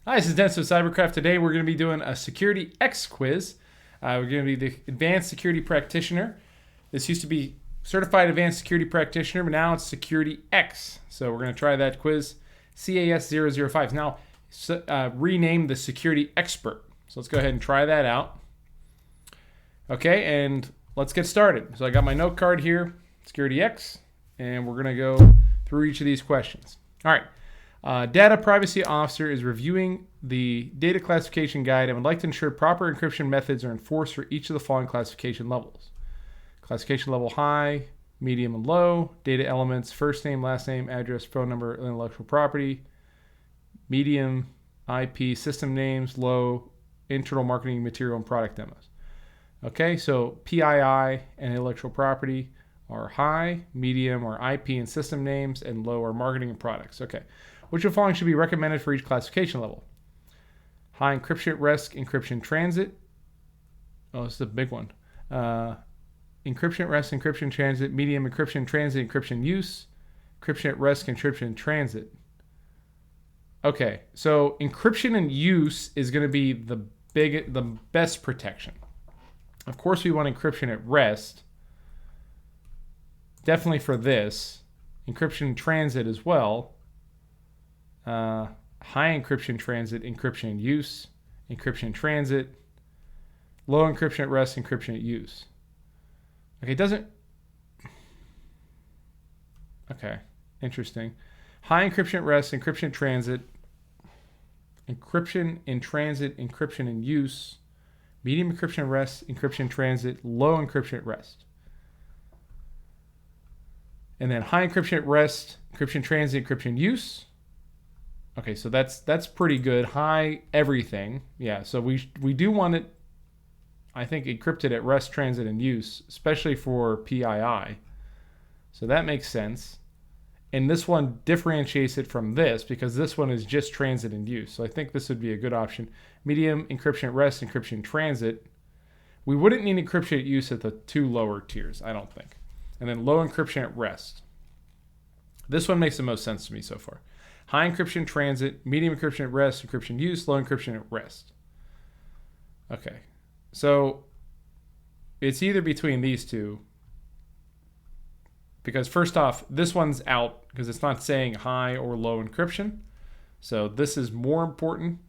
Hi, this is Dennis with Cyberkraft. Today we're going to be doing a CecurityX quiz. We're going to be the Advanced Security Practitioner. This used to be Certified Advanced Security Practitioner, but now it's CecurityX. So we're going to try that quiz. CAS 005 is now renamed the Security Expert. So let's go ahead and try that out. Okay, and let's get started. So I got my note card here, CecurityX, and we're going to go through each of these questions. All right. Data privacy officer is reviewing the data classification guide and would like to ensure proper encryption methods are enforced for each of the following classification levels. Classification level high, medium, and low. Data elements, first name, last name, address, phone number, intellectual property. Medium, IP, system names. Low, internal marketing material and product demos. Okay, so PII and intellectual property are high, medium, or IP and system names, and low are marketing and products. Okay. Which of the following should be recommended for each classification level? High encryption at rest, encryption transit. Oh, this is a big one. Encryption at rest, encryption transit, medium encryption transit, encryption use, encryption at rest, encryption transit. Okay, so encryption and use is going to be the best protection. Of course, we want encryption at rest. Definitely for this. Encryption transit as well. High encryption transit, encryption use, encryption transit, low encryption at rest, encryption at use. Okay, okay, interesting. High encryption at rest, encryption transit, encryption in transit, encryption in use, medium encryption at rest, encryption transit, low encryption at rest. And then high encryption at rest, encryption transit, encryption use. Okay, so that's pretty good. High everything. Yeah, so we do want it, I think, encrypted at rest, transit, and use, especially for PII. So that makes sense. And this one differentiates it from this because this one is just transit and use. So I think this would be a good option. Medium encryption at rest, encryption transit. We wouldn't need encryption at use at the two lower tiers, I don't think. And then low encryption at rest. This one makes the most sense to me so far. High encryption transit, medium encryption at rest, encryption use, low encryption at rest. Okay, so it's either between these two. Because first off, this one's out because it's not saying high or low encryption. So this is more important.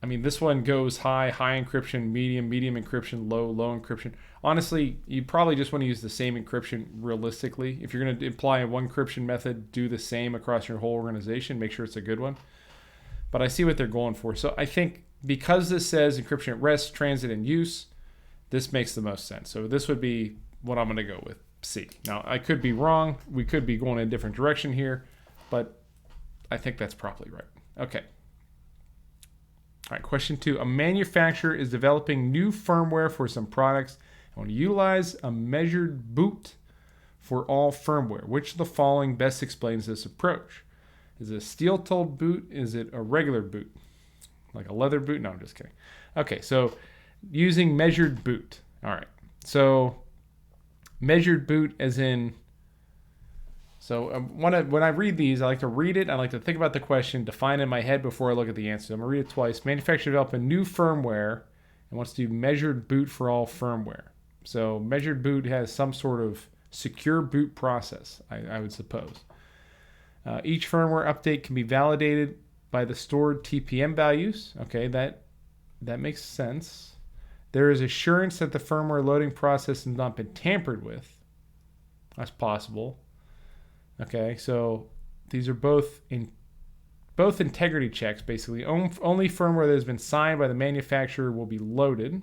This one goes high encryption, medium encryption, low encryption. Honestly, you probably just want to use the same encryption realistically. If you're going to apply one encryption method, do the same across your whole organization. Make sure it's a good one. But I see what they're going for. So I think because this says encryption at rest, transit, and use, this makes the most sense. So this would be what I'm going to go with, C. Now, I could be wrong. We could be going in a different direction here. But I think that's probably right. Okay. All right, question 2. A manufacturer is developing new firmware for some products and want to utilize a measured boot for all firmware. Which of the following best explains this approach? Is it a steel-toed boot? Is it a regular boot? Like a leather boot? No, I'm just kidding. Okay, so using measured boot. All right, so measured boot as in... So when I read these, I like to read it. I like to think about the question, define it in my head before I look at the answer. I'm going to read it twice. Manufacturer develop a new firmware and wants to do measured boot for all firmware. So measured boot has some sort of secure boot process, I would suppose. Each firmware update can be validated by the stored TPM values. Okay, that makes sense. There is assurance that the firmware loading process has not been tampered with. That's possible. Okay, so these are both integrity checks, basically. Only firmware that has been signed by the manufacturer will be loaded.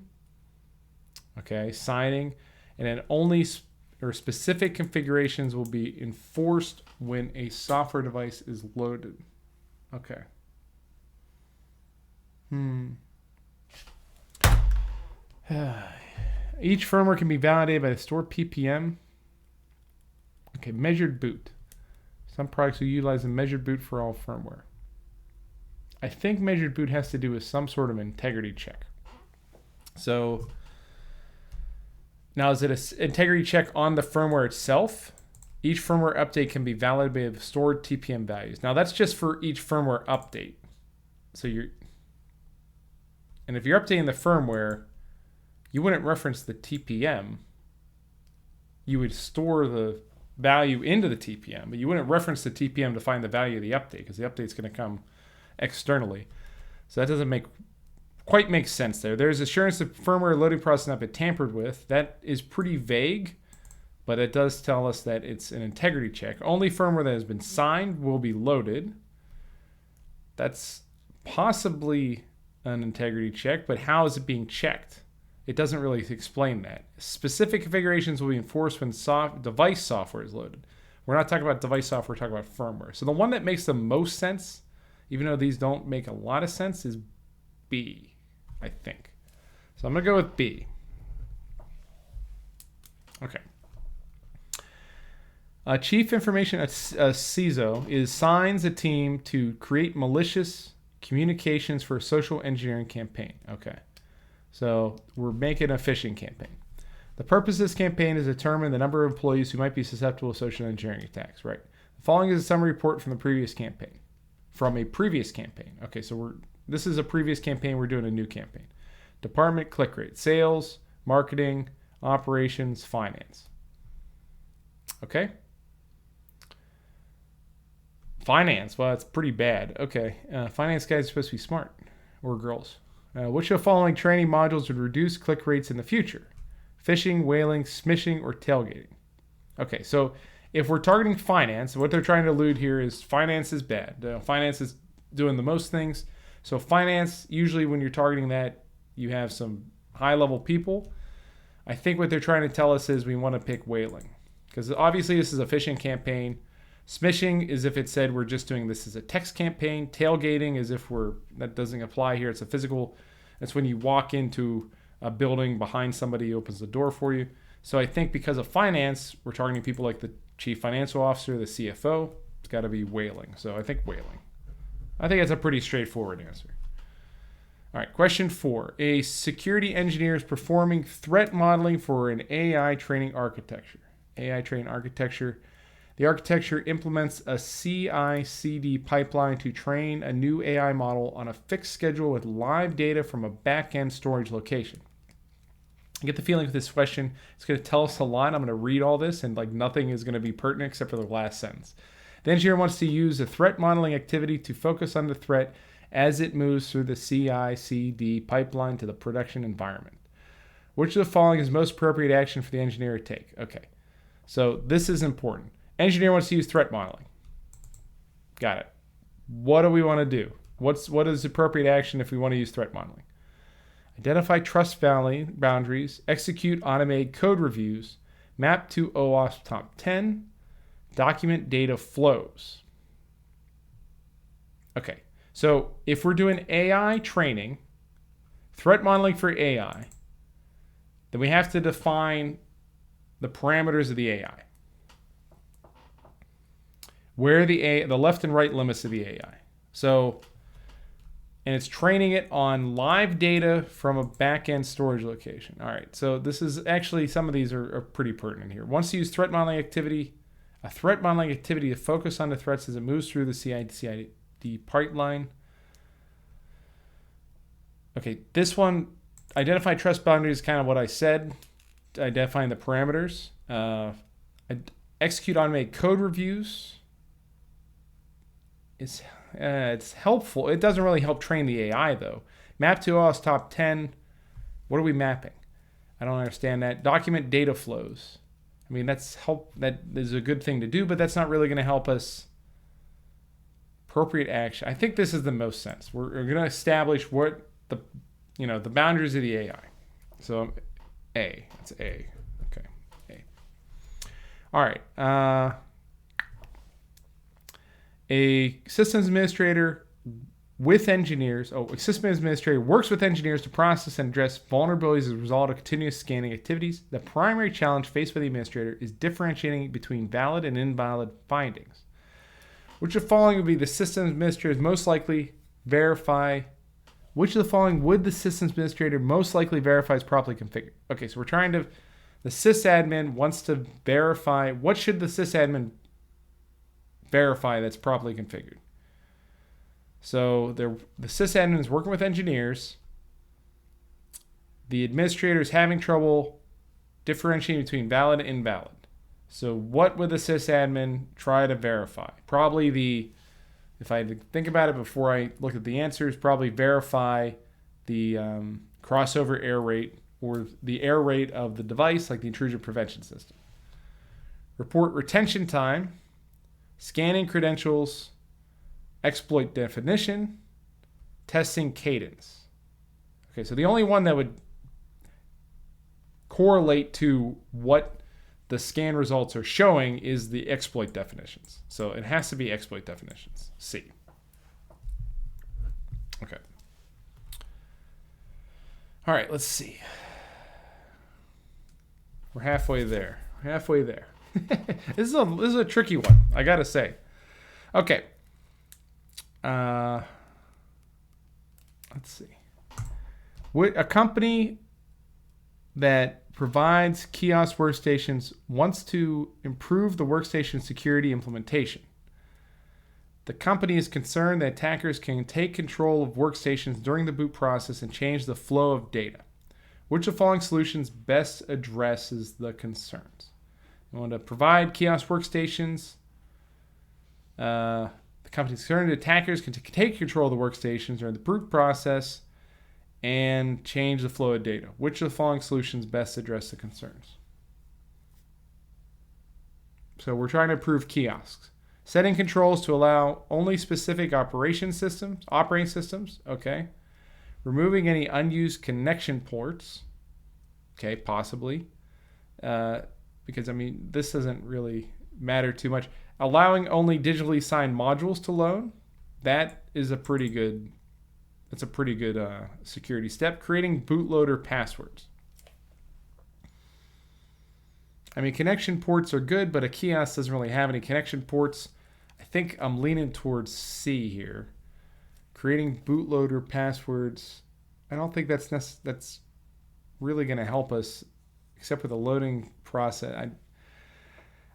Okay, signing. And then only specific configurations will be enforced when a software device is loaded. Okay. Each firmware can be validated by the stored PPM. Okay, measured boot. Some products will utilize a measured boot for all firmware. I think measured boot has to do with some sort of integrity check. So now is it an integrity check on the firmware itself? Each firmware update can be validated by stored TPM values. Now that's just for each firmware update. So and if you're updating the firmware, you wouldn't reference the TPM. You would store the value into the TPM, but you wouldn't reference the TPM to find the value of the update, because the update's going to come externally. So that doesn't quite make sense there. There's assurance that firmware loading process not been tampered with. That is pretty vague, but it does tell us that it's an integrity check. Only firmware that has been signed will be loaded. That's possibly an integrity check, but how is it being checked? It doesn't really explain that. Specific configurations will be enforced when device software is loaded. We're not talking about device software, we're talking about firmware. So the one that makes the most sense, even though these don't make a lot of sense, is B, I think. So I'm going to go with B. Okay. Chief Information CISO signs a team to create malicious communications for a social engineering campaign. Okay. So we're making a phishing campaign. The purpose of this campaign is to determine the number of employees who might be susceptible to social engineering attacks. Right. The following is a summary report from the previous campaign. From a previous campaign. Okay, so this is a previous campaign. We're doing a new campaign. Department click rate: sales, marketing, operations, finance. Okay. Finance. Well, that's pretty bad. Okay. Finance guys are supposed to be smart, or girls. Which of the following training modules would reduce click rates in the future? Phishing, whaling, smishing, or tailgating? Okay, so if we're targeting finance, what they're trying to allude here is finance is bad. Finance is doing the most things. So finance, usually when you're targeting that, you have some high-level people. I think what they're trying to tell us is we want to pick whaling, because obviously this is a phishing campaign. Smishing is if it said we're just doing this as a text campaign. Tailgating is if that doesn't apply here. It's a physical. It's when you walk into a building behind somebody, opens the door for you. So I think because of finance, we're targeting people like the chief financial officer, the CFO. It's got to be whaling. So I think whaling. I think that's a pretty straightforward answer. All right, question 4. A security engineer is performing threat modeling for an AI training architecture. AI training architecture. The architecture implements a CI/CD pipeline to train a new AI model on a fixed schedule with live data from a back-end storage location. I get the feeling with this question, it's going to tell us a lot. I'm going to read all this, and nothing is going to be pertinent except for the last sentence. The engineer wants to use a threat modeling activity to focus on the threat as it moves through the CI/CD pipeline to the production environment. Which of the following is most appropriate action for the engineer to take? Okay, so this is important. Engineer wants to use threat modeling. Got it. What do we want to do? What is appropriate action if we want to use threat modeling? Identify trust boundaries, execute automated code reviews, map to OWASP top 10, document data flows. Okay, so if we're doing AI training, threat modeling for AI, then we have to define the parameters of the AI. Where the left and right limits of the AI. So, and it's training it on live data from a back-end storage location. All right, so this is actually, some of these are pretty pertinent here. Wants to use threat modeling activity, a threat modeling activity to focus on the threats as it moves through the CI/CD pipeline. Okay, this one, identify trust boundaries is kind of what I said, identifying the parameters. Execute automated code reviews. It's helpful. It doesn't really help train the AI, though. Map to OS top 10. What are we mapping? I don't understand that. Document data flows. I mean, that is a good thing to do, but that's not really going to help us. Appropriate action. I think this is the most sense. We're going to establish what the boundaries of the AI. So A. That's A. Okay. A. All right. A systems administrator with engineers. A system administrator works with engineers to process and address vulnerabilities as a result of continuous scanning activities. The primary challenge faced by the administrator is differentiating between valid and invalid findings. Which of the following would be the systems administrator most likely verify? Which of the following would the systems administrator most likely verify is properly configured? Okay, so we're trying to. The sysadmin wants to verify. What should the sysadmin verify that's properly configured? So the sysadmin is working with engineers. The administrator is having trouble differentiating between valid and invalid. So what would the sysadmin try to verify? Probably if I had to think about it before I look at the answers, probably verify the crossover error rate or the error rate of the device, like the intrusion prevention system. Report retention time, scanning credentials, exploit definition, testing cadence. Okay, so the only one that would correlate to what the scan results are showing is the exploit definitions. So it has to be exploit definitions, C. Okay. All right, let's see. We're halfway there. This is a tricky one, I gotta say. Okay. Let's see. A company that provides kiosk workstations wants to improve the workstation security implementation. The company is concerned that attackers can take control of workstations during the boot process and change the flow of data. Which of the following solutions best addresses the concerns? You want to provide kiosk workstations. The company is concerned that attackers can take control of the workstations during the boot process and change the flow of data. Which of the following solutions best address the concerns? So we're trying to improve kiosks. Setting controls to allow only specific operating systems. Okay. Removing any unused connection ports. Okay, possibly. Because, this doesn't really matter too much. Allowing only digitally signed modules to load. That is a pretty good security step. Creating bootloader passwords. Connection ports are good, but a kiosk doesn't really have any connection ports. I think I'm leaning towards C here. Creating bootloader passwords. I don't think that's really going to help us, except for the loading process.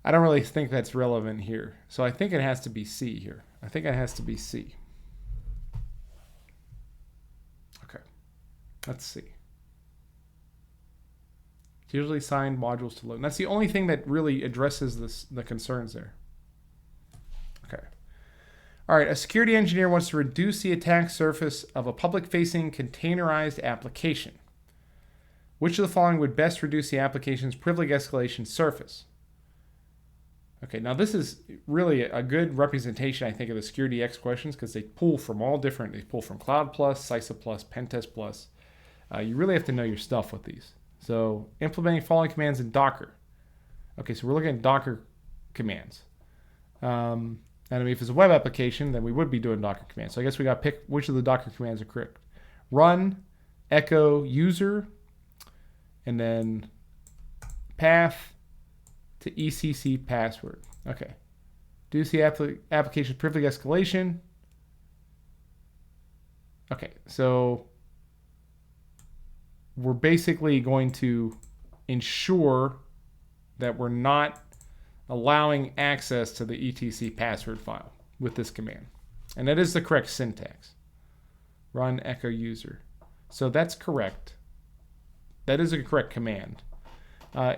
I don't really think that's relevant here. So I think it has to be C here. Let's see. Usually signed modules to load. And that's the only thing that really addresses the concerns there. Okay. All right. A security engineer wants to reduce the attack surface of a public-facing containerized application. Which of the following would best reduce the application's privilege escalation surface? Okay, now this is really a good representation, I think, of the SecurityX questions because they pull from they pull from Cloud Plus, CISA Plus, Pentest Plus. You really have to know your stuff with these. So implementing following commands in Docker. Okay, so we're looking at Docker commands. And if it's a web application, then we would be doing Docker commands. So I guess we got to pick which of the Docker commands are correct. Run, echo, user, and then path to ECC password. Okay. Reduce the application privilege escalation. Okay, so we're basically going to ensure that we're not allowing access to the etc password file with this command. And that is the correct syntax. Run echo user. So that's correct. That is a correct command.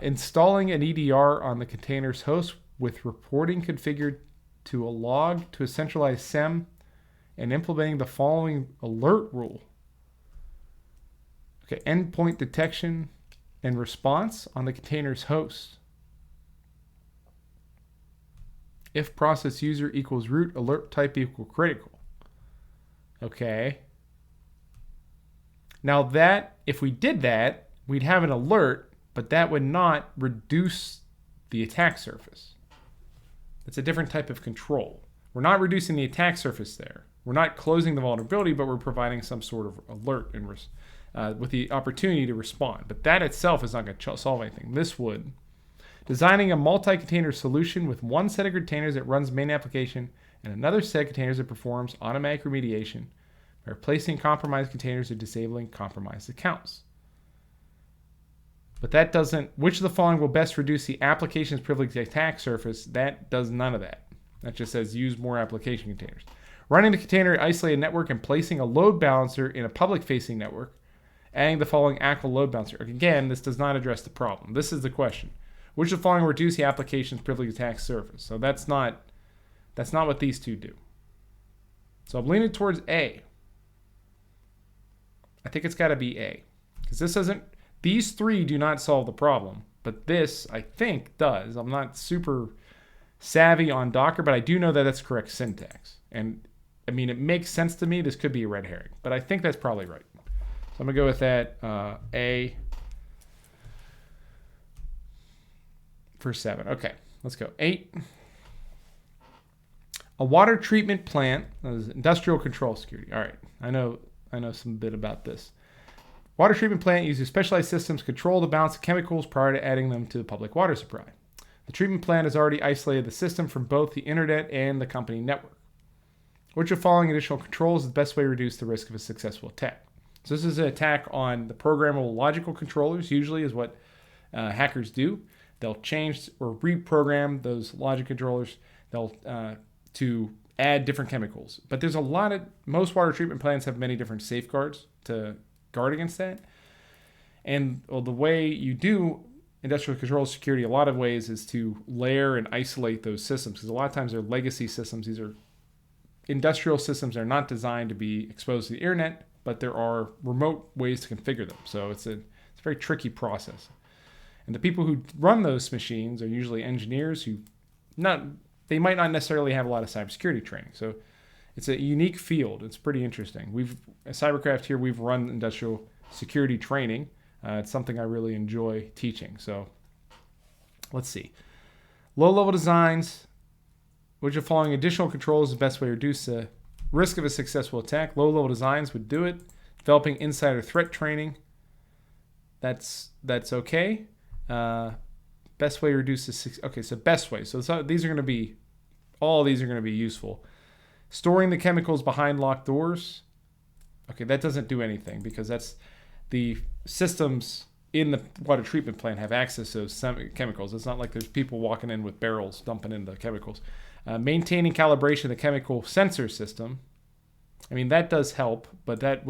Installing an EDR on the container's host with reporting configured to a log to a centralized SIEM and implementing the following alert rule. Okay, endpoint detection and response on the container's host. If process user equals root, alert type equal critical. Okay. Now that, if we did that, we'd have an alert, but that would not reduce the attack surface. It's a different type of control. We're not reducing the attack surface there. We're not closing the vulnerability, but we're providing some sort of alert and with the opportunity to respond. But that itself is not going to solve anything. This would. Designing a multi-container solution with one set of containers that runs main application and another set of containers that performs automatic remediation by replacing compromised containers or disabling compromised accounts. But that doesn't, which of the following will best reduce the application's privileged attack surface? That does none of that. That just says use more application containers. Running the container isolated network and placing a load balancer in a public-facing network. Adding the following actual load balancer. Again, this does not address the problem. This is the question. Which of the following reduce the application's privilege attack surface? So that's not what these two do. So I'm leaning towards A. I think it's got to be A. Because these three do not solve the problem. But this, I think, does. I'm not super savvy on Docker, but I do know that that's correct syntax. And, I mean, it makes sense to me. This could be a red herring. But I think that's probably right. So I'm going to go with that A for 7. Okay, let's go. 8. A water treatment plant. Industrial control security. All right, I know some bit about this. Water treatment plant uses specialized systems to control the balance of chemicals prior to adding them to the public water supply. The treatment plant has already isolated the system from both the internet and the company network. Which of the following additional controls is the best way to reduce the risk of a successful attack? So this is an attack on the programmable logical controllers, usually is what hackers do. They'll change or reprogram those logic controllers to add different chemicals. But there's most water treatment plants have many different safeguards to guard against that. And the way you do industrial control security a lot of ways is to layer and isolate those systems. Because a lot of times they're legacy systems. These are industrial systems that are not designed to be exposed to the internet, but there are remote ways to configure them. So it's a very tricky process. And the people who run those machines are usually engineers who they might not necessarily have a lot of cybersecurity training. So it's a unique field. It's pretty interesting. At Cyberkraft here, we've run industrial security training. It's something I really enjoy teaching. So let's see. Low-level designs. Which of the following additional controls is the best way to reduce the risk of a successful attack? Low-level designs would do it. Developing insider threat training. That's okay. Best way to reduce the okay. So best way. So all these are going to be useful. Storing the chemicals behind locked doors. Okay, that doesn't do anything because that's the systems in the water treatment plant have access to those chemicals. It's not like there's people walking in with barrels dumping in the chemicals. Maintaining calibration of the chemical sensor system. I mean, that does help, but that's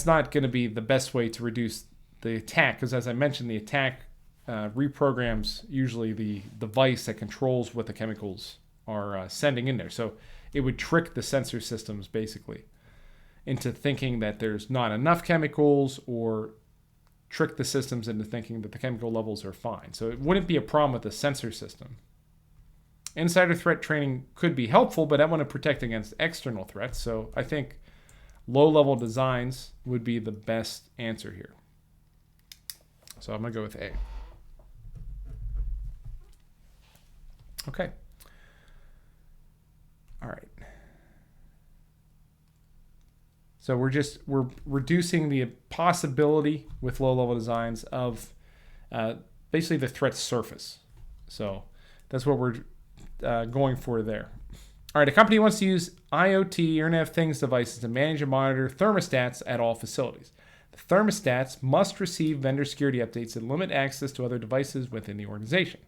not going to be the best way to reduce the attack, because as I mentioned, the attack reprograms usually the device that controls what the chemicals are sending in there. So it would trick the sensor systems basically into thinking that there's not enough chemicals, or trick the systems into thinking that the chemical levels are fine. So it wouldn't be a problem with the sensor system. Insider threat training could be helpful, but that wouldn't protect against external threats. So I think low-level designs would be the best answer here. So I'm going to go with A. Okay. All right. So we're reducing the possibility with low-level designs of basically the threat surface. So that's what we're going for there. All right, a company wants to use IoT, Internet of Things devices to manage and monitor thermostats at all facilities. The thermostats must receive vendor security updates and limit access to other devices within the organization.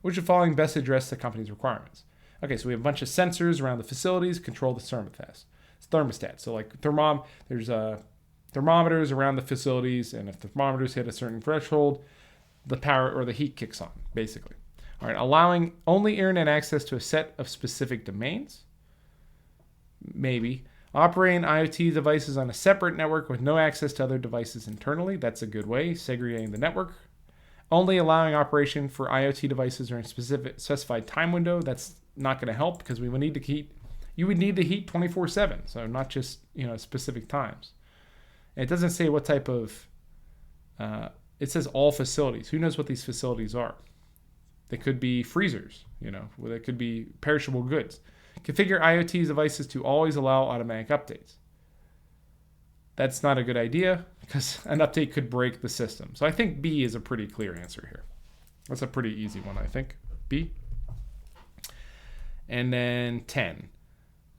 Which of the following best address the company's requirements? Okay, so we have a bunch of sensors around the facilities control the thermostat. So like there's thermometers around the facilities, and if the thermometers hit a certain threshold, the power or the heat kicks on, basically. All right, allowing only internet access to a set of specific domains. Maybe. Operating IoT devices on a separate network with no access to other devices internally. That's a good way, segregating the network. Only allowing operation for IoT devices during a specified time window. That's not going to help because you would need to heat 24/7, so not just specific times. And it doesn't say what type of. It says all facilities. Who knows what these facilities are? They could be freezers, they could be perishable goods. Configure IoT devices to always allow automatic updates. That's not a good idea because an update could break the system. So I think B is a pretty clear answer here. That's a pretty easy one, I think. B. And then 10.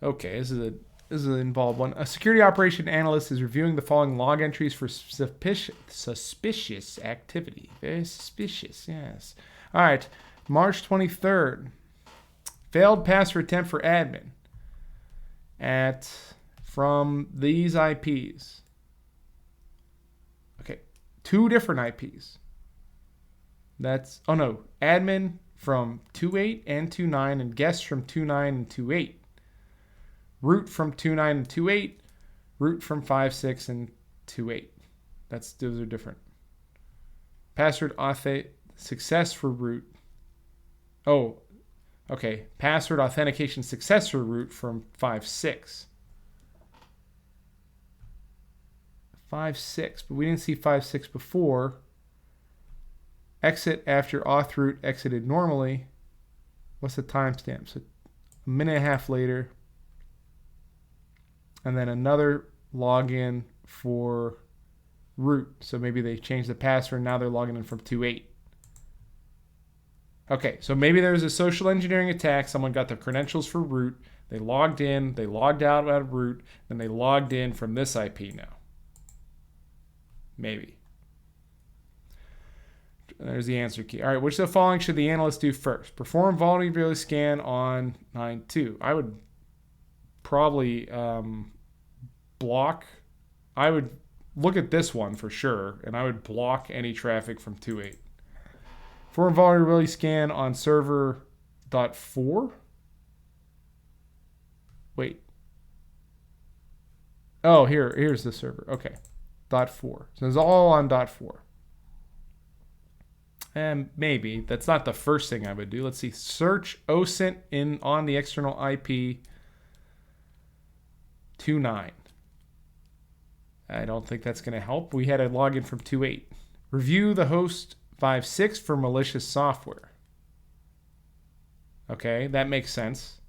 Okay, this is an involved one. A security operation analyst is reviewing the following log entries for suspicious activity. Very suspicious, yes. All right, March 23rd. Failed password attempt for admin from these IPs. Okay, 2 different IPs. That's, oh no, admin from 2.8 and 2.9 and guest from 2.9 and 2.8. Root from 2.9 and 2.8. Root from 5.6 and 2.8. Those are different. Password success for root. Oh, okay. Password authentication success for root from 5.6. 5.6, but we didn't see 5.6 before. Exit after auth root exited normally. What's the timestamp? So a minute and a half later. And then another login for root. So maybe they changed the password. Now they're logging in from 2.8. Okay, so maybe there was a social engineering attack. Someone got the credentials for root. They logged in. They logged out of root. Then they logged in from this IP now. Maybe. There's the answer key. All right, which of the following should the analyst do first? Perform vulnerability scan on 9.2. I would probably block. I would look at this one for sure, and I would block any traffic from 2.8. Perform vulnerability scan on server .4. Wait. Oh, here's the server. Okay. .4. So it's all on .4. And maybe that's not the first thing I would do. Let's see. Search OSINT on the external IP 2.9. I don't think that's going to help. We had a login from 2.8. Review the host 5.6 for malicious software. Okay, that makes sense.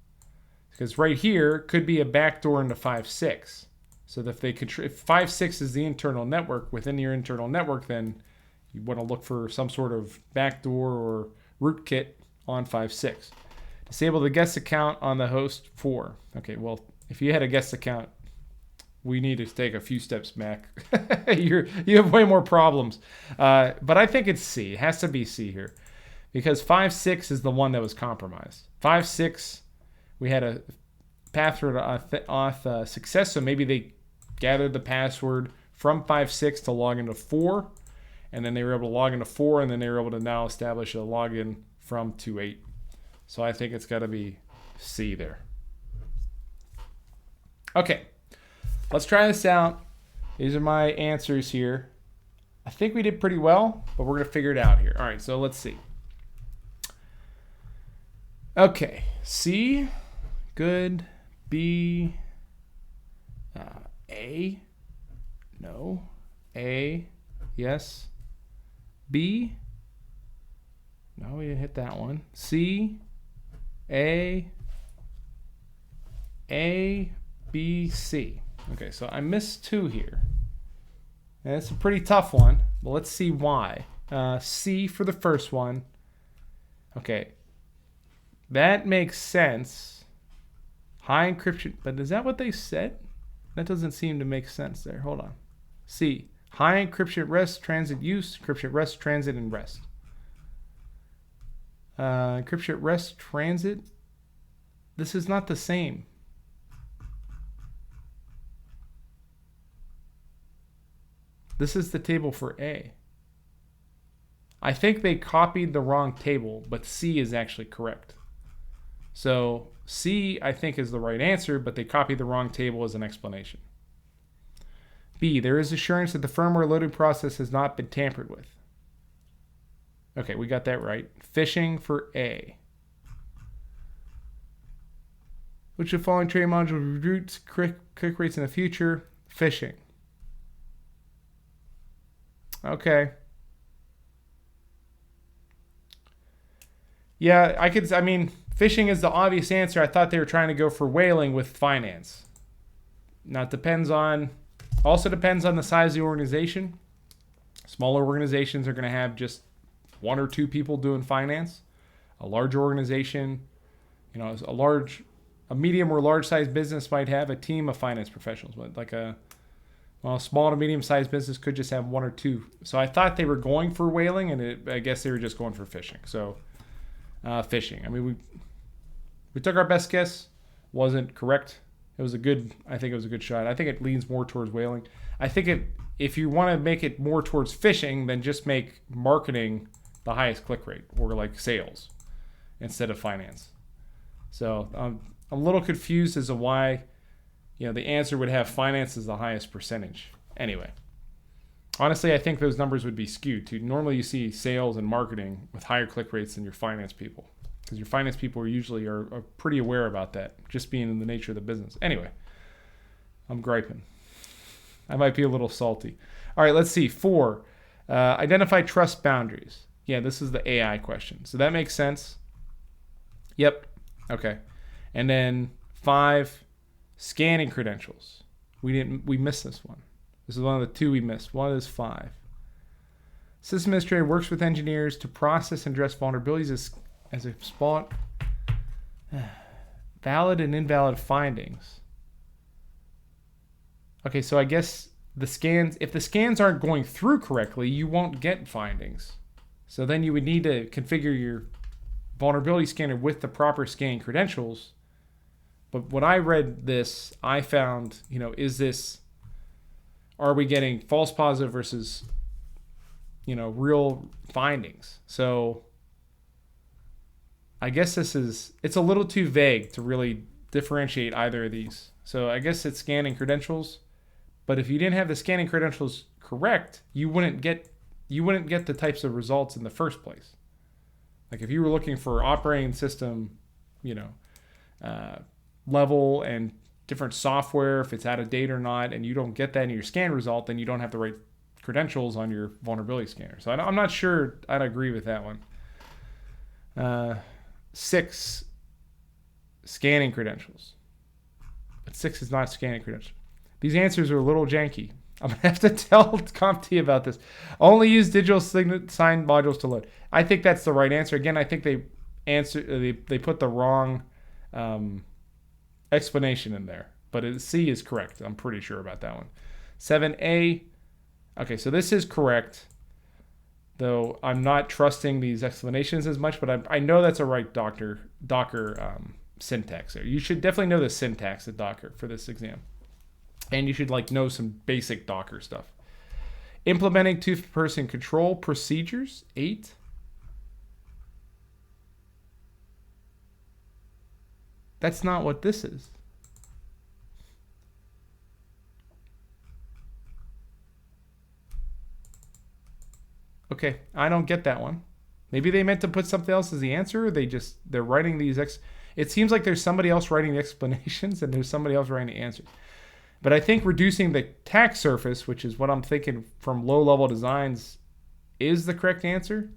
Because right here could be a backdoor into 5.6. So that if 5.6 is the internal network, within your internal network, then you want to look for some sort of backdoor or rootkit on 5.6. Disable the guest account on the host 4. Okay, well, if you had a guest account, we need to take a few steps back. You have way more problems. But I think it's C. It has to be C here. Because 5.6 is the one that was compromised. 5.6, we had a password auth success, so maybe they gathered the password from 5.6 to log into 4. And then they were able to log into 4, and then they were able to now establish a login from 2.8. So I think it's got to be C there. Okay, let's try this out. These are my answers here. I think we did pretty well, but we're going to figure it out here. All right, so let's see. Okay, C, good. B, A, no. A, yes. B, no, we didn't hit that one. C, A, B, C. Okay, so I missed 2 here. And it's a pretty tough one, but let's see why. C for the first one. Okay, that makes sense. High encryption, but is that what they said? That doesn't seem to make sense there. Hold on. C. High encryption rest, transit use, encryption rest, transit, and rest. Encryption rest, transit. This is not the same. This is the table for A. I think they copied the wrong table, but C is actually correct. So C, I think, is the right answer, but they copied the wrong table as an explanation. B, there is assurance that the firmware loading process has not been tampered with. Okay, we got that right. Phishing for A. Which of the following trade module reduce click rates in the future? Phishing. Okay. Yeah, I mean, phishing is the obvious answer. I thought they were trying to go for whaling with finance. Now, it also depends on the size of the organization. Smaller organizations are going to have just 1 or 2 people doing finance. A large organization, a medium or large size business might have a team of finance professionals. But a small to medium sized business could just have 1 or 2. So I thought they were going for whaling, and I guess they were just going for phishing. So phishing. I mean, We took our best guess. Wasn't correct. I think it was a good shot. I think it leans more towards whaling. I think if you want to make it more towards phishing, then just make marketing the highest click rate, or like sales instead of finance. So I'm a little confused as to why, the answer would have finance as the highest percentage. Anyway, honestly, I think those numbers would be skewed too. Normally you see sales and marketing with higher click rates than your finance people, because your finance people are pretty aware about that, just being in the nature of the business. Anyway, I'm griping. I might be a little salty. All right, let's see. 4, identify trust boundaries. Yeah, this is the AI question. So that makes sense. Yep. Okay. And then 5, scanning credentials. We missed this one. This is one of the 2 we missed. One is 5. System administrator works with engineers to process and address vulnerabilities as a spot. Valid and invalid findings. Okay, so I guess if the scans aren't going through correctly, you won't get findings. So then you would need to configure your vulnerability scanner with the proper scanning credentials. But when I read this, I found, are we getting false positive versus, real findings? So I guess it's a little too vague to really differentiate either of these. So I guess it's scanning credentials, but if you didn't have the scanning credentials correct, you wouldn't get the types of results in the first place. Like if you were looking for operating system, level and different software, if it's out of date or not, and you don't get that in your scan result, then you don't have the right credentials on your vulnerability scanner. So I'm not sure I'd agree with that one. 6, scanning credentials. But 6 is not scanning credentials. These answers are a little janky. I'm going to have to tell CompTIA about this. Only use digital sign modules to load. I think that's the right answer. Again, I think they put the wrong explanation in there. But C is correct. I'm pretty sure about that one. 7A. Okay, so this is correct. Though I'm not trusting these explanations as much, but I know that's a right Docker syntax there. You should definitely know the syntax of Docker for this exam. And you should know some basic Docker stuff. Implementing two-person control procedures, 8. That's not what this is. Okay, I don't get that one. Maybe they meant to put something else as the answer, or they're writing these it seems like there's somebody else writing the explanations and there's somebody else writing the answers. But I think reducing the attack surface, which is what I'm thinking from low-level designs, is the correct answer.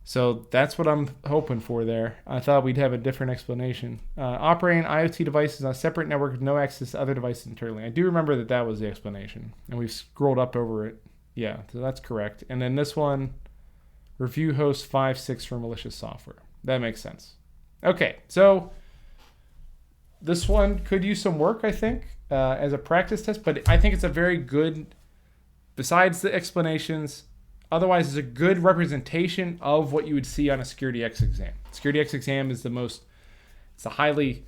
So that's what I'm hoping for there. I thought we'd have a different explanation. Operating IoT devices on a separate network with no access to other devices internally. I do remember that was the explanation. And we've scrolled up over it. Yeah, so that's correct. And then this one, review host 5.6 for malicious software. That makes sense. Okay, so this one could use some work, I think, as a practice test. But I think it's a very good, besides the explanations, otherwise it's a good representation of what you would see on a SecurityX exam. SecurityX exam is it's a highly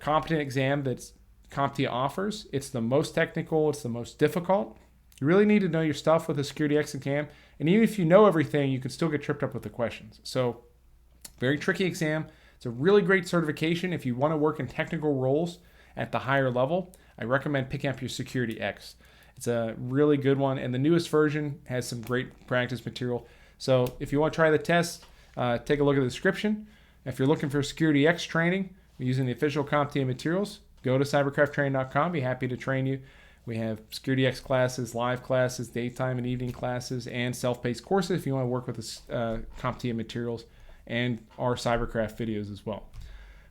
competent exam that CompTIA offers. It's the most technical. It's the most difficult. You really need to know your stuff with a SecurityX exam. And even if you know everything, you can still get tripped up with the questions. So very tricky exam. It's a really great certification if you want to work in technical roles at the higher level. I recommend picking up your SecurityX. It's a really good one, and the newest version has some great practice material. So if you want to try the test, take a look at the description. If you're looking for SecurityX training using the official CompTIA materials, go to cyberkrafttraining.com. Be happy to train you. We have SecurityX classes, live classes, daytime and evening classes, and self-paced courses if you want to work with the CompTIA materials, and our Cyberkraft videos as well.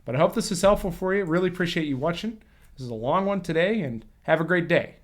But I hope this is helpful for you. Really appreciate you watching. This is a long one today, and have a great day.